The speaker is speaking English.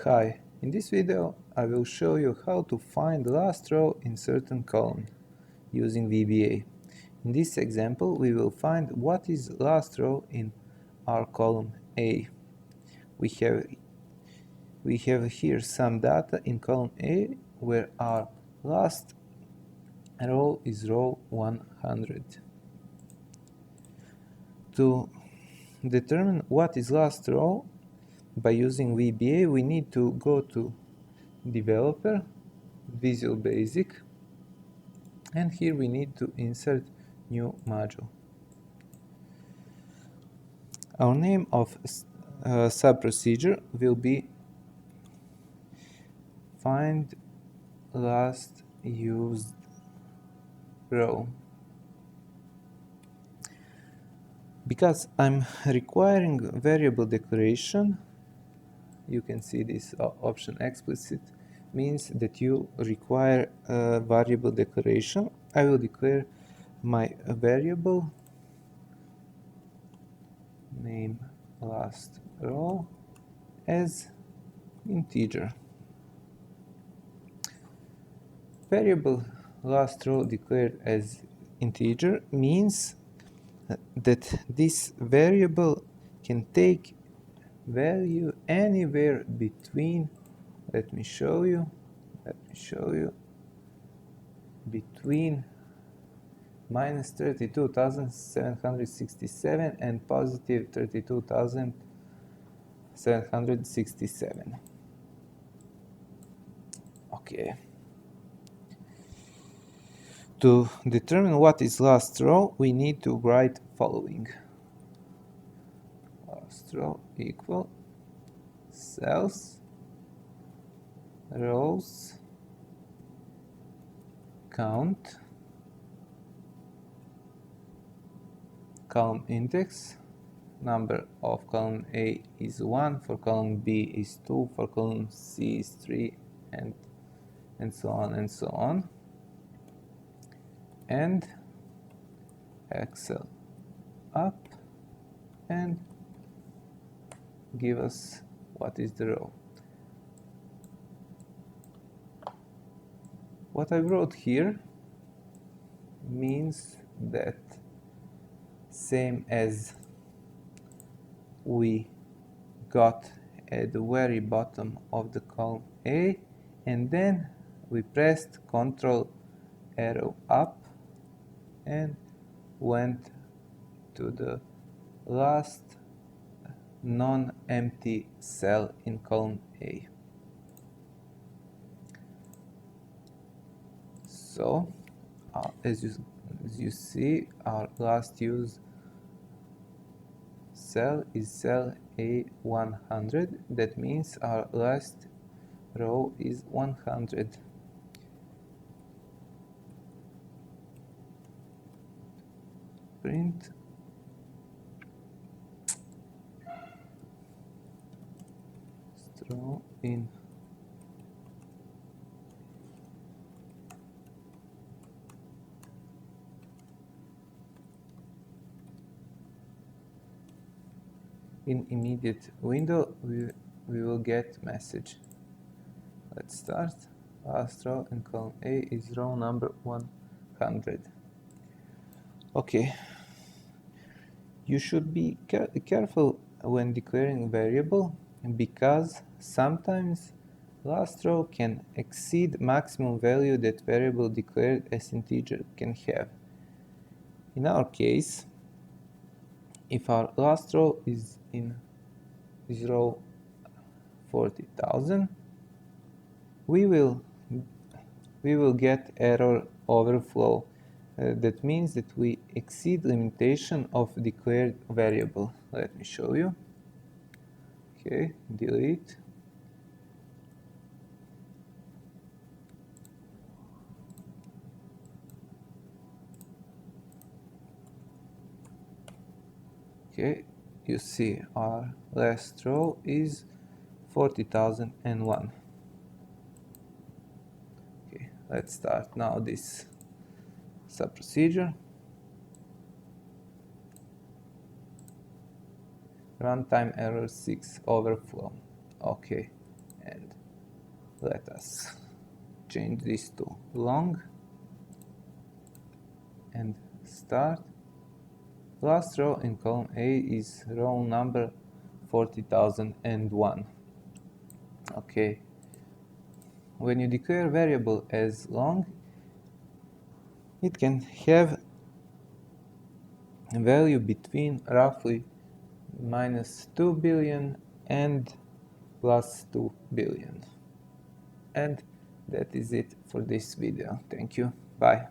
Hi, in this video I will show you how to find the last row in certain column using VBA. In this example we will find what is last row in our column A. We have here some data in column A where our last row is row 100. To determine what is last row by using VBA, we need to go to Developer, Visual Basic, and here we need to insert new module. Our name of sub-procedure will be find last used row. Because I'm requiring variable declaration, you can see this option explicit means that you require a variable declaration. I will declare my variable name last row as integer. Variable last row declared as integer means that this variable can take value anywhere between, let me show you, between minus 32,767 and positive 32,767. Okay. To determine what is last row, we need to write following. Last row equal cells, rows, count, column index, number of column A is 1, for column B is 2, for column C is 3, and so on and so on. And Excel up and give us what is the row. What I wrote here means that same as we got at the very bottom of the column A, and then we pressed Ctrl arrow up and went to the last non-empty cell in column A. So as you see, our last used cell is cell A100. That means our last row is 100. Print row in immediate window we will get message. Let's start. Last row in column A is row number 100. Okay, you should be careful when declaring variable, because sometimes last row can exceed maximum value that variable declared as integer can have. In our case, if our last row is row 40,000, we will get error overflow. That means that we exceed limitation of declared variable. Let me show you. Okay, delete. Okay, you see our last row is 40,001. Okay, let's start now this sub-procedure. Runtime error 6 overflow. Okay, And let us change this to long and start. Last row in column A is row number 40,001. Okay. When you declare variable as long, it can have a value between roughly -2 billion and +2 billion. And that is it for this video. Thank you. Bye.